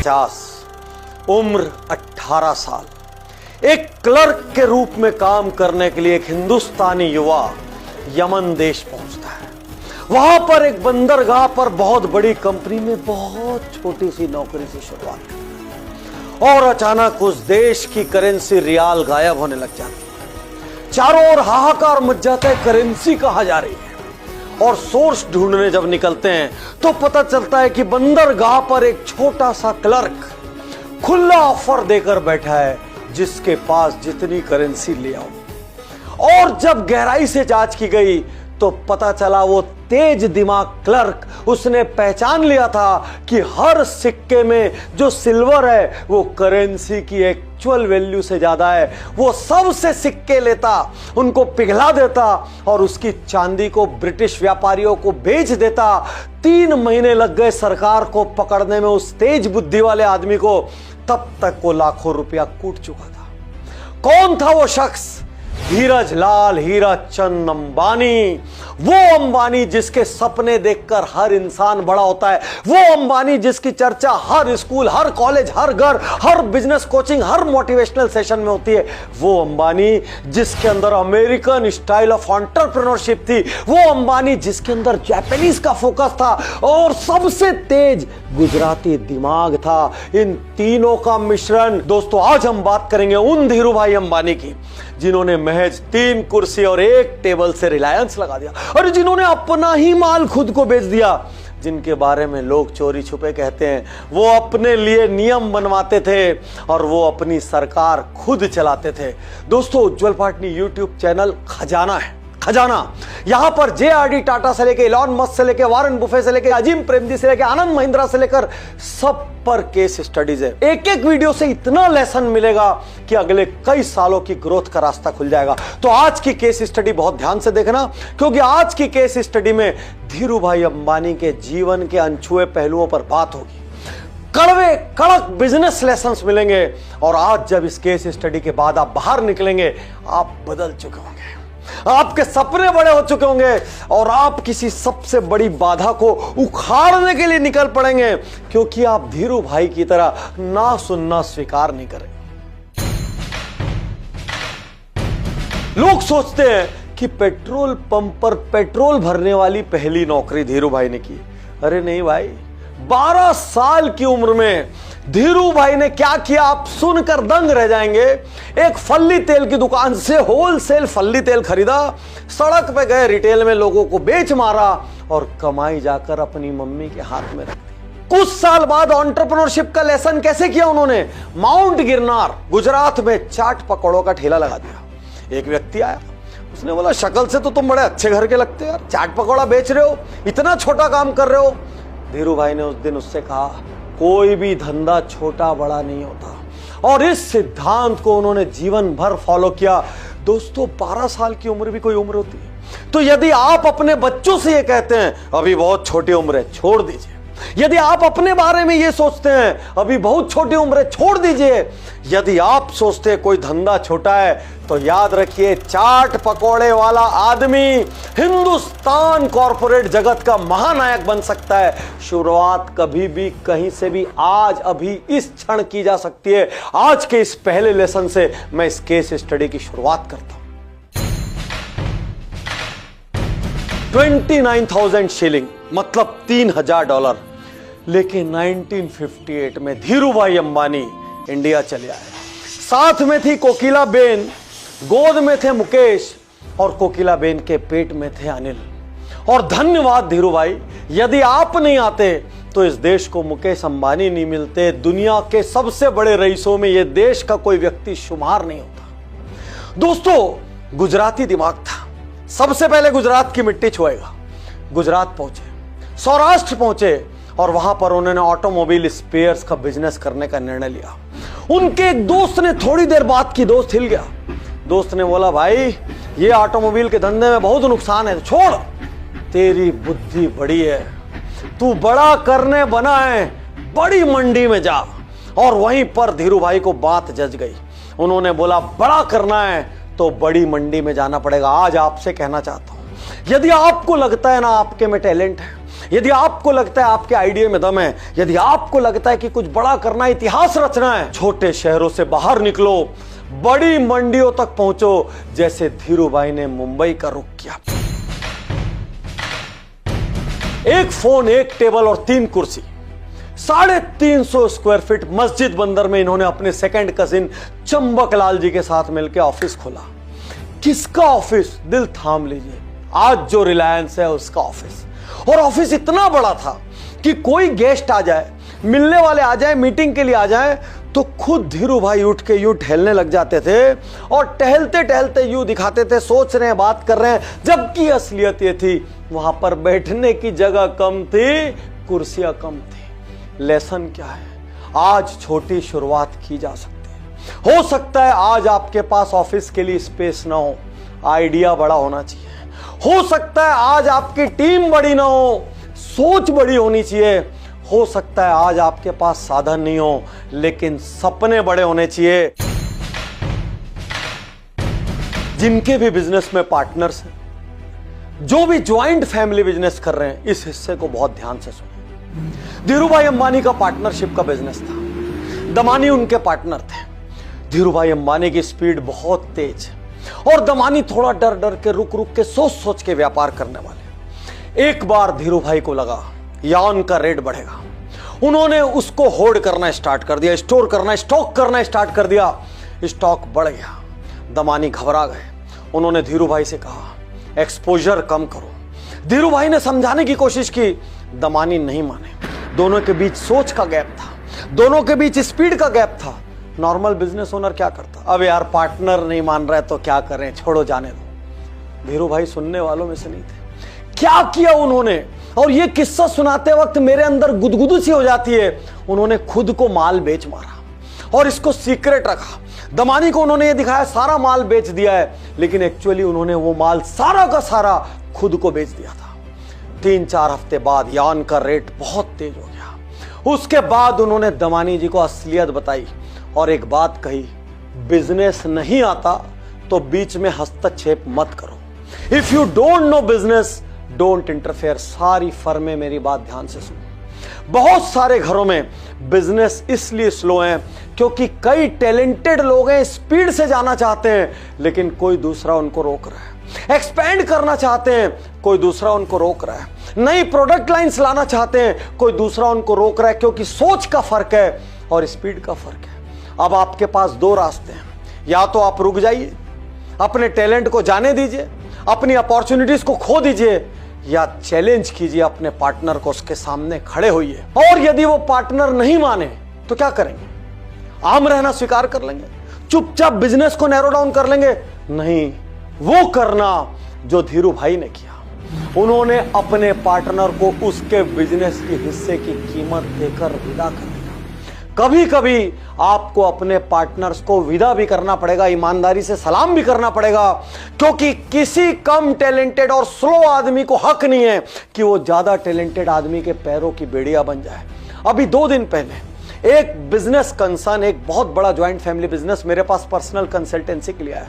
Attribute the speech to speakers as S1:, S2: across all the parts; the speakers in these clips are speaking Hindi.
S1: 50, उम्र 18 साल। एक क्लर्क के रूप में काम करने के लिए एक हिंदुस्तानी युवा यमन देश पहुंचता है। वहां पर एक बंदरगाह पर बहुत बड़ी कंपनी में बहुत छोटी सी नौकरी से शुरुआत करता है और अचानक उस देश की करेंसी रियाल गायब होने लग जाती है। चारों ओर हाहाकार मच जाता है, करेंसी कहां जा रही है। और सोर्स ढूंढने जब निकलते हैं तो पता चलता है कि बंदरगाह पर एक छोटा सा क्लर्क खुला ऑफर देकर बैठा है, जिसके पास जितनी करेंसी ले आओ। और जब गहराई से जांच की गई तो पता चला वो तेज दिमाग क्लर्क, उसने पहचान लिया था कि हर सिक्के में जो सिल्वर है वो करेंसी की एक्चुअल वैल्यू से ज्यादा है। वो सबसे सिक्के लेता, उनको पिघला देता और उसकी चांदी को ब्रिटिश व्यापारियों को बेच देता। 3 महीने लग गए सरकार को पकड़ने में उस तेज बुद्धि वाले आदमी को। तब तक वो लाखों रुपया कूट चुका था। कौन था वो शख्स? धीरज लाल हीराचंद अंबानी। वो अंबानी जिसके सपने देखकर हर इंसान बड़ा होता है। वो अंबानी जिसकी चर्चा हर स्कूल, हर कॉलेज, हर घर, हर बिजनेस कोचिंग, हर मोटिवेशनल सेशन में होती है। वो अंबानी जिसके अंदर अमेरिकन स्टाइल ऑफ एंटरप्रेन्योरशिप थी। वो अंबानी जिसके अंदर जापानीज का फोकस था और सबसे तेज गुजराती दिमाग था। इन तीनों का मिश्रण। दोस्तों, आज हम बात करेंगे उन धीरू भाई अंबानी की जिन्होंने महज 3 कुर्सी और 1 टेबल से रिलायंस लगा दिया, और जिन्होंने अपना ही माल खुद को बेच दिया, जिनके बारे में लोग चोरी छुपे कहते हैं। वो अपने लिए नियम बनवाते थे और वो अपनी सरकार खुद चलाते थे। दोस्तों, उज्जवल पाटनी यूट्यूब चैनल खजाना है, खजाना। यहां पर JRD टाटा से लेकर इलॉन मस्क से लेकर वारेन बुफे से लेकर अजीम प्रेमजी से लेकर आनंद महिंद्रा से लेकर सब पर केस स्टडीज है। एक एक वीडियो से इतना लेसन मिलेगा कि अगले कई सालों की ग्रोथ का रास्ता खुल जाएगा। तो आज की केस स्टडी बहुत ध्यान से देखना, क्योंकि आज की केस स्टडी में धीरू भाई अंबानी के जीवन के अनछुए पहलुओं पर बात होगी। कड़वे कड़क बिजनेस लेसन्स मिलेंगे और आज जब इस केस स्टडी के बाद आप बाहर निकलेंगे, आप बदल चुके होंगे, आपके सपने बड़े हो चुके होंगे और आप किसी सबसे बड़ी बाधा को उखाड़ने के लिए निकल पड़ेंगे, क्योंकि आप धीरू भाई की तरह ना सुनना स्वीकार नहीं करें। लोग सोचते हैं कि पेट्रोल पंप पर पेट्रोल भरने वाली पहली नौकरी धीरू भाई ने की। अरे नहीं भाई, 12 साल की उम्र में धीरू भाई ने क्या किया आप सुनकर दंग रह जाएंगे। एक फल्ली तेल की दुकान से होलसेल फल्ली तेल खरीदा, सड़क पे गए, रिटेल में लोगों को बेच मारा और कमाई जाकर अपनी मम्मी के हाथ में रख दी। कुछ साल बाद एंटरप्रेन्योरशिप का लेसन कैसे किया उन्होंने? माउंट गिरनार गुजरात में चाट पकौड़ों का ठेला लगा दिया। एक व्यक्ति आया, उसने बोला, शक्ल से तो तुम बड़े अच्छे घर के लगते हो यार, चाट पकौड़ा बेच रहे हो, इतना छोटा काम कर रहे हो। धीरू भाई ने उस दिन उससे कहा, कोई भी धंधा छोटा बड़ा नहीं होता, और इस सिद्धांत को उन्होंने जीवन भर फॉलो किया। दोस्तों, 12 साल की उम्र भी कोई उम्र होती है? तो यदि आप अपने बच्चों से ये कहते हैं अभी बहुत छोटी उम्र है, छोड़ दीजिए। यदि आप अपने बारे में ये सोचते हैं अभी बहुत छोटी उम्र है, छोड़ दीजिए। यदि आप सोचते हैं कोई धंधा छोटा है, तो याद रखिए, चाट पकौड़े वाला आदमी हिंदुस्तान कॉर्पोरेट जगत का महानायक बन सकता है। शुरुआत कभी भी कहीं से भी आज अभी इस क्षण की जा सकती है। आज के इस पहले लेसन से मैं इस केस स्टडी की शुरुआत करता हूं। 29,000 शिलिंग मतलब $3,000 लेके 1958 में धीरू भाई अंबानी इंडिया चले आए। साथ में थी कोकिला बेन, गोद में थे मुकेश और कोकिला बेन के पेट में थे अनिल। और धन्यवाद धीरू भाई, यदि आप नहीं आते तो इस देश को मुकेश अंबानी नहीं मिलते। दुनिया के सबसे बड़े रईसों में यह देश का कोई व्यक्ति शुमार नहीं होता। दोस्तों, गुजराती दिमाग था। सबसे पहले गुजरात की मिट्टी छुएगा। गुजरात पहुंचे, सौराष्ट्र पहुंचे और वहां पर उन्होंने ऑटोमोबाइल स्पेयर्स का बिजनेस करने का निर्णय लिया। उनके एक दोस्त ने थोड़ी देर बाद की दोस्त हिल गया। दोस्त ने बोला, भाई ये ऑटोमोबाइल के धंधे में बहुत नुकसान है, छोड़। तेरी बुद्धि बड़ी है, तू बड़ा करने बना है, बड़ी मंडी में जा। और वहीं पर धीरू भाई को बात जच गई। उन्होंने बोला, बड़ा करना है तो बड़ी मंडी में जाना पड़ेगा। आज आपसे कहना चाहता हूं, यदि आपको लगता है ना आपके में टैलेंट है, यदि आपको लगता है आपके आइडिया में दम है, यदि आपको लगता है कि कुछ बड़ा करना है, इतिहास रचना है, छोटे शहरों से बाहर निकलो, बड़ी मंडियों तक पहुंचो, जैसे धीरूभाई ने मुंबई का रुख किया। एक फोन, एक टेबल और 3 कुर्सी, 350 स्क्वायर फीट मस्जिद बंदर में इन्होंने अपने सेकंड कजिन चंबक लाल जी के साथ मिलकर ऑफिस खोला। किसका ऑफिस? दिल थाम लीजिए, आज जो रिलायंस है उसका ऑफिस। और ऑफिस इतना बड़ा था कि कोई गेस्ट आ जाए, मिलने वाले आ जाए, मीटिंग के लिए आ जाए, तो खुद धीरूभाई उठ के यूं टहलने लग जाते थे और टहलते टहलते यूं दिखाते थे सोच रहे हैं, बात कर रहे हैं, जबकि असलियत ये थी वहां पर बैठने की जगह कम थी, कुर्सियां कम थी। लेसन क्या है? आज छोटी शुरुआत की जा सकती है। हो सकता है आज आपके पास ऑफिस के लिए स्पेस ना हो, आइडिया बड़ा होना चाहिए। हो सकता है आज आपकी टीम बड़ी ना हो, सोच बड़ी होनी चाहिए। हो सकता है आज आपके पास साधन नहीं हो, लेकिन सपने बड़े होने चाहिए। जिनके भी बिजनेस में पार्टनर्स हैं, जो भी ज्वाइंट फैमिली बिजनेस कर रहे हैं, इस हिस्से को बहुत ध्यान से सुनिए। धीरूभाई अंबानी का पार्टनरशिप का बिजनेस था, दमानी उनके पार्टनर थे। धीरूभाई अंबानी की स्पीड बहुत तेज और दमानी थोड़ा डर डर के, रुक रुक के, सोच सोच के व्यापार करने वाले। एक बार धीरूभाई को लगा यान का रेट बढ़ेगा, उन्होंने उसको होल्ड करना स्टार्ट कर दिया, स्टोर करना, स्टॉक करना स्टार्ट कर दिया। स्टॉक बढ़ गया, दमानी घबरा गए। उन्होंने धीरूभाई से कहा एक्सपोजर कम करो। धीरूभाई ने समझाने की कोशिश की, दमानी नहीं माने। दोनों के बीच सोच का गैप था, दोनों के बीच स्पीड का गैप था। नॉर्मल बिजनेस ओनर क्या करता? अब यार पार्टनर नहीं मान रहा है तो क्या करें, छोड़ो, जाने दो। धीरूभाई सुनने वालों में से नहीं थे। क्या किया उन्होंने, और ये किस्सा सुनाते वक्त मेरे अंदर गुदगुदी सी हो जाती है। उन्होंने खुद को माल बेच मारा और इसको सीक्रेट रखा। दमानी को उन्होंने ये दिखाया सारा माल बेच दिया है, लेकिन एक्चुअली उन्होंने वो माल सारा का सारा खुद को बेच दिया था। 3-4 हफ्ते बाद यान का रेट बहुत तेज हो गया। उसके बाद उन्होंने दमानी जी को असलियत बताई और एक बात कही, बिजनेस नहीं आता तो बीच में हस्तक्षेप मत करो। If you don't know business, don't interfere. सारी फर्में मेरी बात ध्यान से सुनो। बहुत सारे घरों में बिजनेस इसलिए स्लो है क्योंकि कई टैलेंटेड लोग हैं, स्पीड से जाना चाहते हैं, लेकिन कोई दूसरा उनको रोक रहा है। एक्सपेंड करना चाहते हैं, कोई दूसरा उनको रोक रहा है। नई प्रोडक्ट लाइंस लाना चाहते हैं, कोई दूसरा उनको रोक रहा है, क्योंकि सोच का फर्क है और स्पीड का फर्क है। अब आपके पास 2 रास्ते हैं, या तो आप रुक जाइए, अपने टैलेंट को जाने दीजिए, अपनी अपॉर्चुनिटीज को खो दीजिए, या चैलेंज कीजिए अपने पार्टनर को, उसके सामने खड़े होइए। और यदि वो पार्टनर नहीं माने तो क्या करेंगे? आम रहना स्वीकार कर लेंगे, चुपचाप बिजनेस को नैरो डाउन कर लेंगे? नहीं, वो करना जो धीरूभाई ने किया। उन्होंने अपने पार्टनर को उसके बिजनेस के हिस्से की कीमत देकर विदा कर दिया। कभी कभी आपको अपने पार्टनर्स को विदा भी करना पड़ेगा, ईमानदारी से सलाम भी करना पड़ेगा, क्योंकि किसी कम टैलेंटेड और स्लो आदमी को हक नहीं है कि वो ज्यादा टैलेंटेड आदमी के पैरों की बेड़िया बन जाए। अभी 2 दिन पहले एक बिजनेस कंसर्न, एक बहुत बड़ा ज्वाइंट फैमिली बिजनेस मेरे पास पर्सनल कंसल्टेंसी के लिए आया।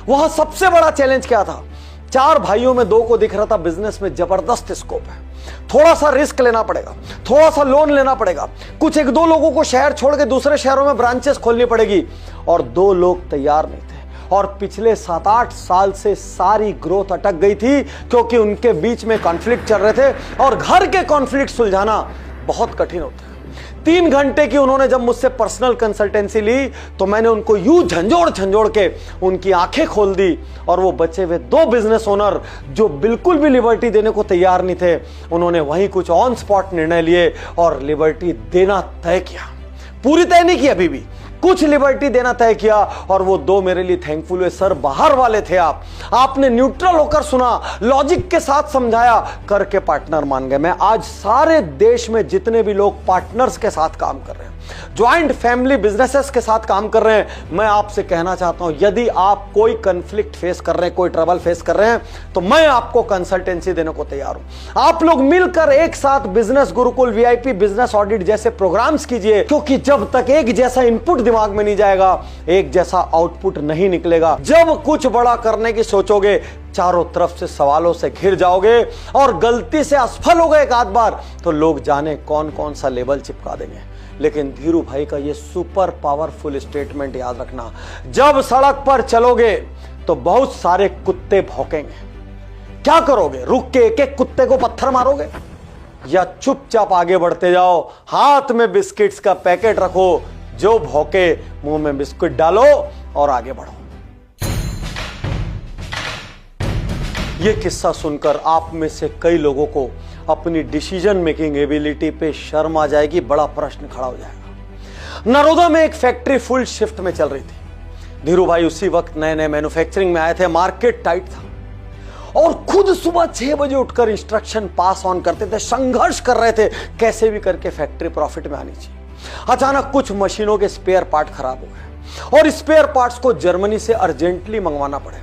S1: वहां सबसे बड़ा चैलेंज क्या था? 4 भाइयों में 2 को दिख रहा था बिजनेस में जबरदस्त स्कोप है, थोड़ा सा रिस्क लेना पड़ेगा, थोड़ा सा लोन लेना पड़ेगा, कुछ 1-2 लोगों को शहर छोड़ के दूसरे शहरों में ब्रांचेस खोलनी पड़ेगी, और 2 लोग तैयार नहीं थे। और पिछले 7-8 साल से सारी ग्रोथ अटक गई थी क्योंकि उनके बीच में कॉन्फ्लिक्ट चल रहे थे, और घर के कॉन्फ्लिक्ट सुलझाना बहुत कठिन होता है। 3 घंटे की उन्होंने जब मुझसे पर्सनल कंसल्टेंसी ली तो मैंने उनको यूं झंझोड़ के उनकी आंखें खोल दी, और वो बचे हुए 2 बिजनेस ओनर जो बिल्कुल भी लिबर्टी देने को तैयार नहीं थे, उन्होंने वहीं कुछ ऑन स्पॉट निर्णय लिए और लिबर्टी देना तय किया। पूरी तय नहीं की, अभी भी कुछ लिबर्टी देना तय किया, और वो 2 मेरे लिए थैंकफुल हुए। सर, बाहर वाले थे आपने न्यूट्रल होकर सुना, लॉजिक के साथ समझाया, करके पार्टनर मान गए। मैं आज सारे देश में जितने भी लोग पार्टनर्स के साथ काम कर रहे हैं, ज्वाइंट फैमिली बिजनेसेस के साथ काम कर रहे हैं, मैं आपसे कहना चाहता हूं, यदि आप कोई कंफ्लिक्ट फेस कर रहे हैं, कोई ट्रबल फेस कर रहे हैं, तो मैं आपको कंसल्टेंसी देने को तैयार हूं। आप लोग मिलकर एक साथ business Gurukul, VIP business audit जैसे प्रोग्राम्स कीजिए, क्योंकि जब तक एक जैसा इनपुट दिमाग में नहीं जाएगा, एक जैसा आउटपुट नहीं निकलेगा। जब कुछ बड़ा करने की सोचोगे, चारों तरफ से सवालों से घिर जाओगे और गलती से असफल हो गए एक आध बार, तो लोग जाने कौन कौन सा लेबल चिपका देंगे। लेकिन धीरू भाई का ये सुपर पावरफुल स्टेटमेंट याद रखना, जब सड़क पर चलोगे तो बहुत सारे कुत्ते भौंकेंगे। क्या करोगे? रुक के एक एक कुत्ते को पत्थर मारोगे या चुपचाप आगे बढ़ते जाओ? हाथ में बिस्किट्स का पैकेट रखो, जो भौंके मुंह में बिस्कुट डालो और आगे बढ़ो। यह किस्सा सुनकर आप में से कई लोगों को अपनी डिसीजन मेकिंग एबिलिटी पे शर्म आ जाएगी, बड़ा प्रश्न खड़ा हो जाएगा। नरोदा में एक फैक्ट्री फुल शिफ्ट में चल रही थी। धीरू भाई उसी वक्त नए नए मैन्युफैक्चरिंग में आए थे, मार्केट टाइट था और खुद सुबह 6 बजे उठकर इंस्ट्रक्शन पास ऑन करते थे, संघर्ष कर रहे थे कैसे भी करके फैक्ट्री प्रॉफिट में आनी चाहिए। अचानक कुछ मशीनों के स्पेयर पार्ट खराब हो गए और स्पेयर पार्ट्स को जर्मनी से अर्जेंटली मंगवाना पड़े।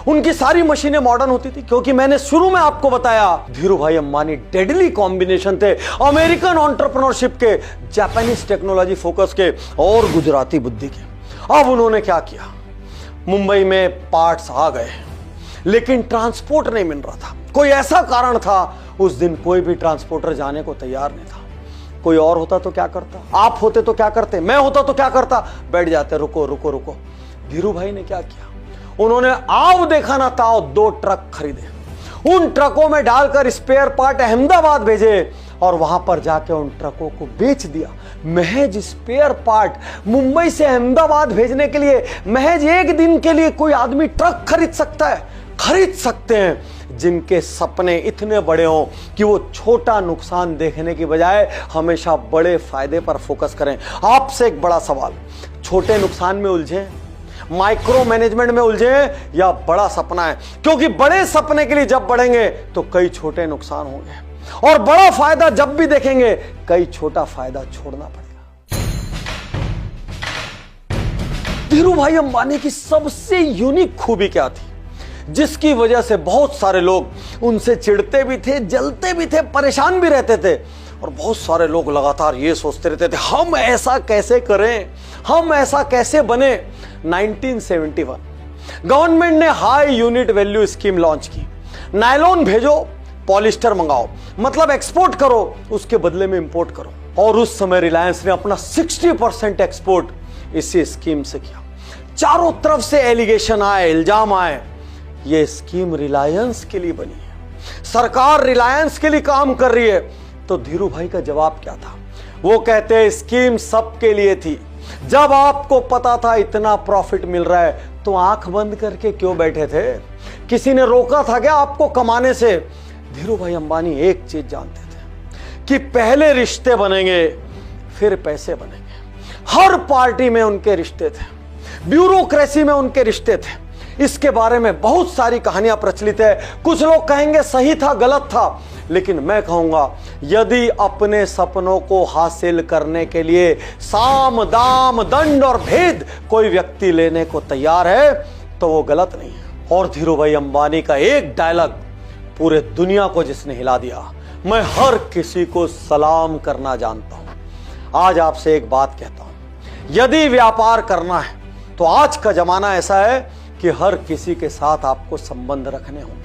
S1: उनकी सारी मशीनें मॉडर्न होती थी, क्योंकि मैंने शुरू में आपको बताया धीरू भाई अंबानी डेडली कॉम्बिनेशन थे अमेरिकन एंटरप्रेन्योरशिप के, जापानीज टेक्नोलॉजी फोकस के और गुजराती बुद्धि के। अब उन्होंने क्या किया, मुंबई में पार्ट्स आ गए लेकिन ट्रांसपोर्ट नहीं मिल रहा था। कोई ऐसा कारण था, उस दिन कोई भी ट्रांसपोर्टर जाने को तैयार नहीं था। कोई और होता तो क्या करता, आप होते तो क्या करते, मैं होता तो क्या करता, बैठ जाते, रुको रुको रुको। धीरू भाई ने क्या किया, उन्होंने आओ देखा ना ताओ 2 ट्रक खरीदे, उन ट्रकों में डालकर स्पेयर पार्ट अहमदाबाद भेजे और वहां पर जाके उन ट्रकों को बेच दिया। महज स्पेयर पार्ट मुंबई से अहमदाबाद भेजने के लिए महज एक दिन के लिए कोई आदमी ट्रक खरीद सकता है। खरीद सकते हैं जिनके सपने इतने बड़े हों कि वो छोटा नुकसान देखने की बजाय हमेशा बड़े फायदे पर फोकस करें। आपसे एक बड़ा सवाल, छोटे नुकसान में उलझे, माइक्रो मैनेजमेंट में उलझे या बड़ा सपना है? क्योंकि बड़े सपने के लिए जब बढ़ेंगे तो कई छोटे नुकसान होंगे और बड़ा फायदा जब भी देखेंगे कई छोटा फायदा छोड़ना पड़ेगा। धीरू भाई अंबानी की सबसे यूनिक खूबी क्या थी, जिसकी वजह से बहुत सारे लोग उनसे चिढ़ते भी थे, जलते भी थे, परेशान भी रहते थे और बहुत सारे लोग लगातार ये सोचते रहते थे हम ऐसा कैसे करें, हम ऐसा कैसे बने। 1971 गवर्नमेंट ने high unit value scheme launch की। नायलॉन भेजो, पॉलिस्टर मंगाओ, मतलब एक्सपोर्ट करो, उसके बदले में इंपोर्ट करो। और उस समय रिलायंस ने अपना 60% एक्सपोर्ट इसी स्कीम से किया। चारों तरफ से एलिगेशन आए, इल्जाम आए, ये स्कीम रिलायंस के लिए बनी है, सरकार रिलायंस के लिए काम कर रही है। तो धीरू भाई का जवाब क्या था, वो कहते हैं स्कीम सबके लिए थी। जब आपको पता था इतना प्रॉफिट मिल रहा है तो आंख बंद करके क्यों बैठे थे? किसी ने रोका था क्या आपको कमाने से? धीरू भाई अंबानी एक चीज जानते थे कि पहले रिश्ते बनेंगे फिर पैसे बनेंगे। हर पार्टी में उनके रिश्ते थे, ब्यूरोक्रेसी में उनके रिश्ते थे। इसके बारे में बहुत सारी कहानियां प्रचलित है। कुछ लोग कहेंगे सही था, गलत था, लेकिन मैं कहूंगा यदि अपने सपनों को हासिल करने के लिए साम दाम दंड और भेद कोई व्यक्ति लेने को तैयार है तो वो गलत नहीं है। और धीरू भाई अंबानी का एक डायलॉग पूरे दुनिया को जिसने हिला दिया, मैं हर किसी को सलाम करना जानता हूं। आज आपसे एक बात कहता हूं, यदि व्यापार करना है तो आज का जमाना ऐसा है कि हर किसी के साथ आपको संबंध रखने होंगे।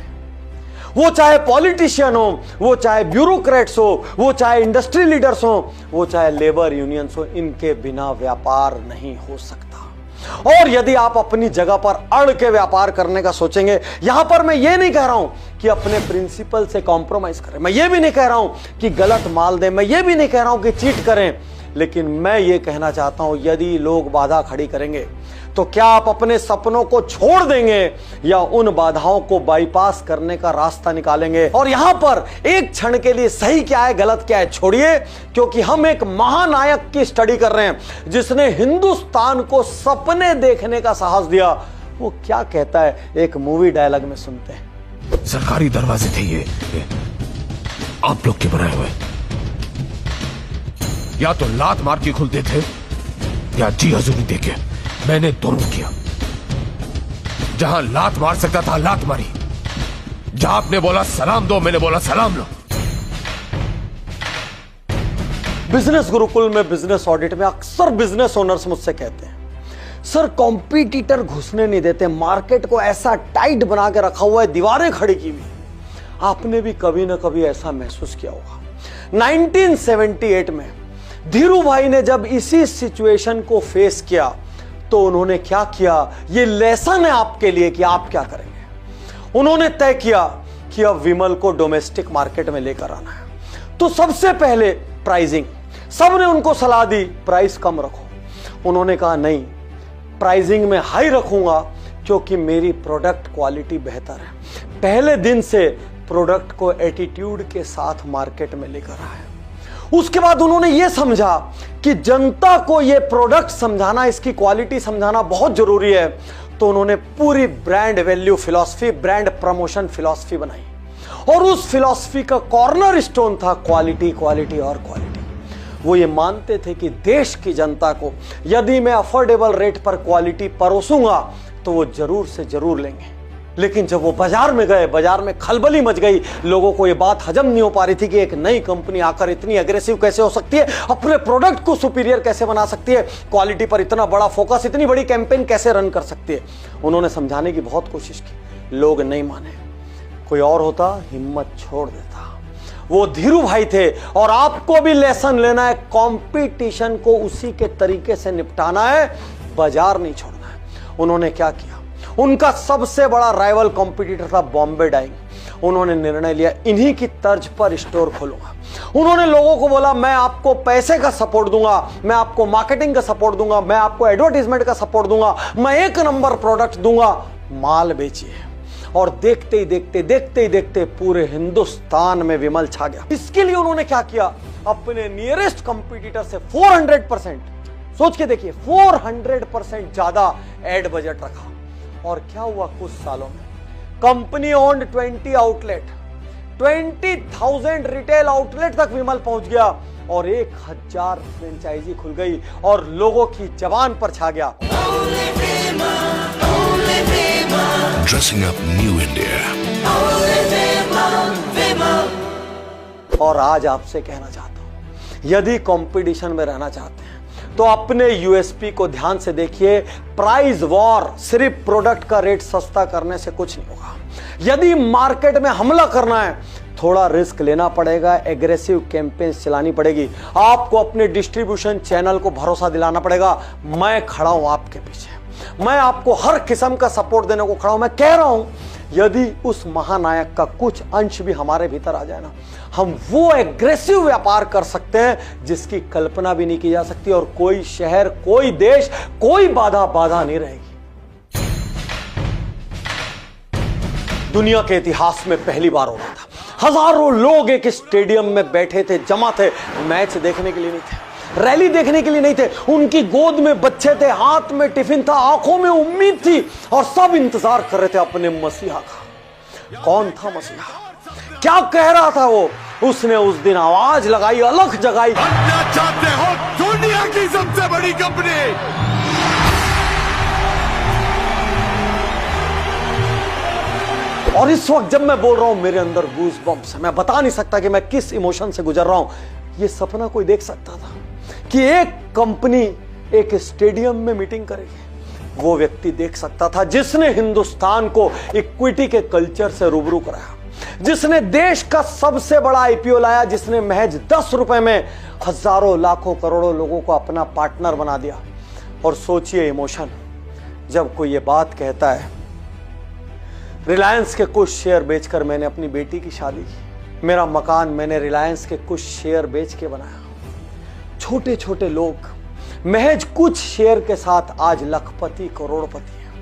S1: वो चाहे पॉलिटिशियन हो, वो चाहे ब्यूरोक्रेट्स हो, वो चाहे इंडस्ट्री लीडर्स हो, वो चाहे लेबर यूनियंस हो, इनके बिना व्यापार नहीं हो सकता। और यदि आप अपनी जगह पर अड़ के व्यापार करने का सोचेंगे, यहां पर मैं ये नहीं कह रहा हूं कि अपने प्रिंसिपल से कॉम्प्रोमाइज करें, मैं ये भी नहीं कह रहा हूं कि गलत माल दें, मैं ये भी नहीं कह रहा हूं कि चीट करें, लेकिन मैं ये कहना चाहता हूं यदि लोग बाधा खड़ी करेंगे तो क्या आप अपने सपनों को छोड़ देंगे या उन बाधाओं को बाईपास करने का रास्ता निकालेंगे? और यहां पर एक क्षण के लिए सही क्या है गलत क्या है छोड़िए, क्योंकि हम एक महानायक की स्टडी कर रहे हैं जिसने हिंदुस्तान को सपने देखने का साहस दिया। वो क्या कहता है, एक मूवी डायलॉग में सुनते हैं।
S2: सरकारी दरवाजे थे ये आप लोग के बनाए हुए, या तो लात मार के खुलते थे या जी हजूरी देके। मैंने दोनों किया। जहां लात मार सकता था लात मारी, जहां आपने बोला सलाम दो, मैंने बोला सलाम लो।
S1: बिजनेस गुरुकुल में बिजनेस ऑडिट में अक्सर बिजनेस ओनर्स मुझसे कहते हैं, सर कॉम्पिटिटर घुसने नहीं देते, मार्केट को ऐसा टाइट बना के रखा हुआ है, दीवारें खड़ी की हुई। आपने भी कभी ना कभी ऐसा महसूस किया होगा। 1978 में धीरू भाई ने जब इसी सिचुएशन को फेस किया तो उन्होंने क्या किया, ये लेसन है आपके लिए कि आप क्या करेंगे। उन्होंने तय किया कि अब विमल को डोमेस्टिक मार्केट में लेकर आना है। तो सबसे पहले प्राइसिंग, सबने उनको सलाह दी प्राइस कम रखो। उन्होंने कहा नहीं, प्राइसिंग में हाई रखूंगा क्योंकि मेरी प्रोडक्ट क्वालिटी बेहतर है। पहले दिन से प्रोडक्ट को एटीट्यूड के साथ मार्केट में लेकर आए। उसके बाद उन्होंने यह समझा कि जनता को यह प्रोडक्ट समझाना, इसकी क्वालिटी समझाना बहुत जरूरी है। तो उन्होंने पूरी brand value philosophy, brand promotion philosophy बनाई और उस फिलॉसफी का कॉर्नर स्टोन था क्वालिटी, क्वालिटी और क्वालिटी। वो ये मानते थे कि देश की जनता को यदि मैं अफोर्डेबल रेट पर क्वालिटी परोसूंगा तो वो जरूर से जरूर लेंगे। लेकिन जब वो बाजार में गए, बाजार में खलबली मच गई। लोगों को ये बात हजम नहीं हो पा रही थी कि एक नई कंपनी आकर इतनी एग्रेसिव कैसे हो सकती है, अपने प्रोडक्ट को सुपीरियर कैसे बना सकती है, क्वालिटी पर इतना बड़ा फोकस, इतनी बड़ी कैंपेन कैसे रन कर सकती है। उन्होंने समझाने की बहुत कोशिश की, लोग नहीं माने। कोई और होता हिम्मत छोड़ देता। वो धीरू भाई थे। और आपको भी लेसन लेना है, कंपटीशन को उसी के तरीके से निपटाना है, बाजार नहीं छोड़ना है। उन्होंने क्या किया, उनका सबसे बड़ा राइवल कंपटीटर था बॉम्बे डाइंग। उन्होंने निर्णय लिया इन्हीं की तर्ज पर स्टोर खोलूंगा। उन्होंने लोगों को बोला मैं आपको पैसे का सपोर्ट दूंगा, मैं आपको मार्केटिंग का सपोर्ट दूंगा, मैं आपको एडवर्टाइजमेंट का सपोर्ट दूंगा, मैं एक नंबर प्रोडक्ट दूंगा, माल बेचिए। और देखते ही देखते पूरे हिंदुस्तान में विमल छा गया। इसके लिए उन्होंने क्या किया, अपने नियरेस्ट कंपटीटर से 400%, सोच के देखिए 400% ज्यादा एड बजट रखा। और क्या हुआ, कुछ सालों में company owned 20 outlet, 20,000 retail outlet तक विमल पहुंच गया और 1000 फ्रेंचाइजी खुल गई और लोगों की जबान पर छा गया।
S3: Dressing up New India.
S1: और आज आपसे कहना चाहता हूं, यदि कंपटीशन में रहना चाहते हैं तो अपने यूएसपी को ध्यान से देखिए। प्राइस वॉर सिर्फ प्रोडक्ट का रेट सस्ता करने से कुछ नहीं होगा। यदि मार्केट में हमला करना है, थोड़ा रिस्क लेना पड़ेगा, एग्रेसिव कैंपेन चलानी पड़ेगी, आपको अपने डिस्ट्रीब्यूशन चैनल को भरोसा दिलाना पड़ेगा। मैं खड़ा हूं आपके पीछे, मैं आपको हर किस्म का सपोर्ट देने को खड़ा हूं। मैं कह रहा हूं यदि उस महानायक का कुछ अंश भी हमारे भीतर आ जाए ना, हम वो एग्रेसिव व्यापार कर सकते हैं जिसकी कल्पना भी नहीं की जा सकती और कोई शहर, कोई देश, कोई बाधा नहीं रहेगी। दुनिया के इतिहास में पहली बार हो रहा था, हजारों लोग एक स्टेडियम में बैठे थे, जमा थे, मैच देखने के लिए नहीं थे, रैली देखने के लिए नहीं थे। उनकी गोद में बच्चे थे, हाथ में टिफिन था, आंखों में उम्मीद थी और सब इंतजार कर रहे थे अपने मसीहा का। कौन था मसीहा, क्या कह रहा था वो? उसने उस दिन आवाज लगाई, अलख जगाई,
S3: बनना चाहते हो दुनिया की सबसे बड़ी कंपनी।
S1: और इस वक्त जब मैं बोल रहा हूं मेरे अंदर गूज बम्प्स है। मैं बता नहीं सकता कि मैं किस इमोशन से गुजर रहा हूं। यह सपना कोई देख सकता था कि एक कंपनी एक स्टेडियम में मीटिंग करेगी? वो व्यक्ति देख सकता था जिसने हिंदुस्तान को इक्विटी के कल्चर से रूबरू कराया, जिसने देश का सबसे बड़ा आईपीओ लाया, जिसने महज 10 रुपए में हजारों लाखों करोड़ों लोगों को अपना पार्टनर बना दिया। और सोचिए इमोशन, जब कोई ये बात कहता है रिलायंस के कुछ शेयर बेचकर मैंने अपनी बेटी की शादी की, मेरा मकान मैंने रिलायंस के कुछ शेयर बेच के बनाया। छोटे छोटे लोग महज कुछ शेयर के साथ आज लखपति करोड़पति हैं।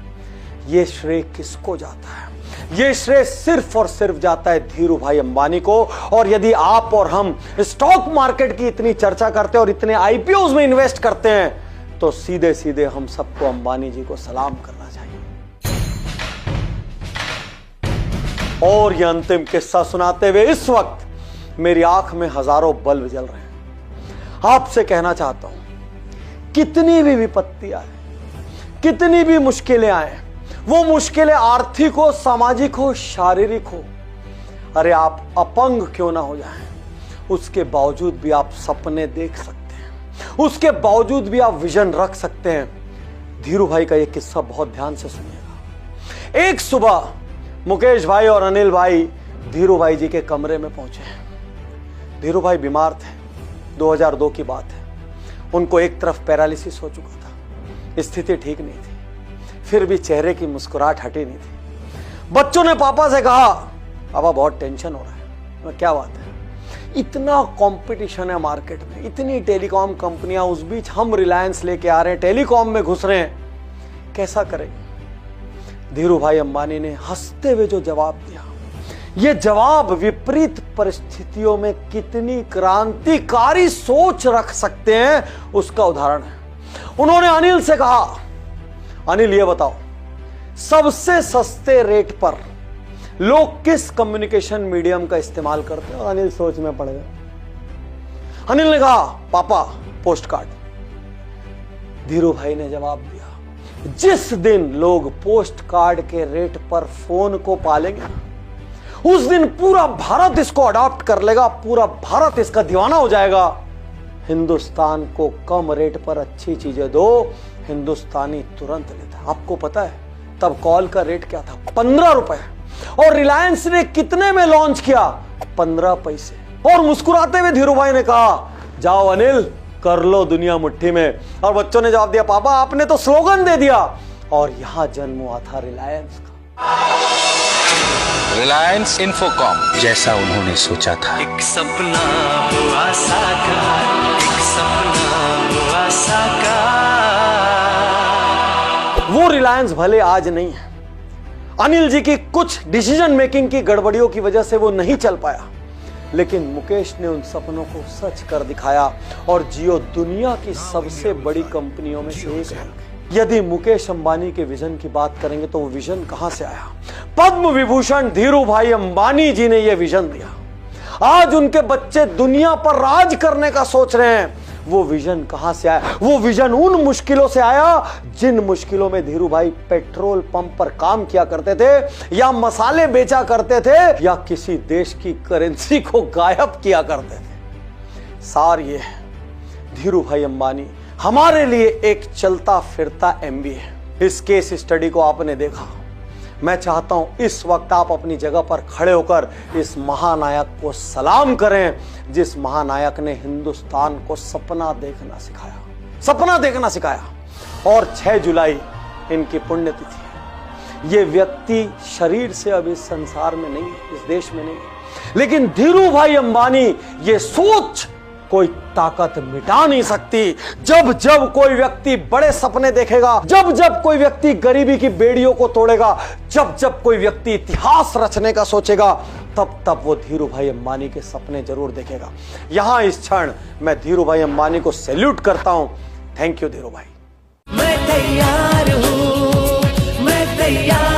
S1: ये श्रेय किसको जाता है? ये श्रेय सिर्फ और सिर्फ जाता है धीरू भाई अंबानी को। और यदि आप और हम स्टॉक मार्केट की इतनी चर्चा करते हैं और इतने आईपीओ में इन्वेस्ट करते हैं तो सीधे सीधे हम सबको अंबानी जी को सलाम करना चाहिए। और यह अंतिम किस्सा सुनाते हुए इस वक्त मेरी आंख में हजारों बल्ब जल रहे हैं। आपसे कहना चाहता हूं, कितनी भी विपत्ति आए, कितनी भी मुश्किलें आए, वो मुश्किलें आर्थिक हो, सामाजिक हो, शारीरिक हो, अरे आप अपंग क्यों ना हो जाएं, उसके बावजूद भी आप सपने देख सकते हैं, उसके बावजूद भी आप विजन रख सकते हैं। धीरू भाई का यह किस्सा बहुत ध्यान से सुनिएगा। एक सुबह मुकेश भाई और अनिल भाई धीरू भाई जी के कमरे में पहुंचे। धीरू भाई बीमार थे, 2002 की बात है। उनको एक तरफ पैरालिसिस हो चुका था, स्थिति ठीक नहीं थी, फिर भी चेहरे की मुस्कुराहट हटी नहीं थी। बच्चों ने पापा से कहा, पापा बहुत टेंशन हो रहा है। क्या बात है? इतना कंपटीशन है मार्केट में, इतनी टेलीकॉम कंपनियां, उस बीच हम रिलायंस लेके आ रहे हैं, टेलीकॉम में घुस रहे हैं, कैसा करेंगे? धीरू भाई अंबानी ने हंसते हुए जो जवाब दिया, यह जवाब विपरीत परिस्थितियों में कितनी क्रांतिकारी सोच रख सकते हैं उसका उदाहरण है। उन्होंने अनिल से कहा, अनिल ये बताओ, सबसे सस्ते रेट पर लोग किस कम्युनिकेशन मीडियम का इस्तेमाल करते हैं? और अनिल सोच में पड़ गए। अनिल ने कहा, पापा पोस्ट कार्ड। धीरू भाई ने जवाब दिया, जिस दिन लोग पोस्ट कार्ड के रेट पर फोन को पालेंगे, उस दिन पूरा भारत इसको अडॉप्ट कर लेगा, पूरा भारत इसका दीवाना हो जाएगा। हिंदुस्तान को कम रेट पर अच्छी चीजें दो, हिंदुस्तानी तुरंत लेता है। आपको पता है तब कॉल का रेट क्या था? 15 रुपए। और रिलायंस ने कितने में लॉन्च किया? 15 पैसे। और मुस्कुराते हुए धीरू भाई ने कहा, जाओ अनिल, कर लो दुनिया मुट्ठी में। और बच्चों ने जवाब दिया, पापा आपने तो स्लोगन दे दिया। और यहां जन्म हुआ था रिलायंस का।
S4: रिलायंस इंफोकॉम, जैसा उन्होंने सोचा था।
S5: एक सपना हुआ साकार, एक सपना हुआ साकार।
S1: वो रिलायंस भले आज नहीं है, अनिल जी की कुछ डिसीजन मेकिंग की गड़बड़ियों की वजह से वो नहीं चल पाया, लेकिन मुकेश ने उन सपनों को सच कर दिखाया और जियो दुनिया की सबसे बड़ी कंपनियों में से एक है। यदि मुकेश अंबानी के विजन की बात करेंगे तो वो विजन कहां से आया? पद्म विभूषण धीरू भाई अंबानी जी ने यह विजन दिया। आज उनके बच्चे दुनिया पर राज करने का सोच रहे हैं। वो विजन कहां से आया? वो विजन उन मुश्किलों से आया जिन मुश्किलों में धीरू भाई पेट्रोल पंप पर काम किया करते थे, या मसाले बेचा करते थे, या किसी देश की करेंसी को गायब किया करते थे। सार ये है, धीरू भाई अंबानी हमारे लिए एक चलता फिरता MBA है। इस केस स्टडी को आपने देखा। मैं चाहता हूं इस वक्त आप अपनी जगह पर खड़े होकर इस महानायक को सलाम करें, जिस महानायक ने हिंदुस्तान को सपना देखना सिखाया, सपना देखना सिखाया। और 6 जुलाई इनकी पुण्यतिथि है। ये व्यक्ति शरीर से अब इस संसार में नहीं, इस देश में नहीं, लेकिन धीरू भाई अंबानी ये सोच कोई ताकत मिटा नहीं सकती। जब जब कोई व्यक्ति बड़े सपने देखेगा, जब जब कोई व्यक्ति गरीबी की बेड़ियों को तोड़ेगा, जब जब कोई व्यक्ति इतिहास रचने का सोचेगा, तब तब वो धीरू भाई अंबानी के सपने जरूर देखेगा। यहां इस क्षण मैं धीरू भाई अंबानी को सैल्यूट करता हूं। थैंक यू धीरू भाई।
S5: मैं तैयार हूं, मैं तैयार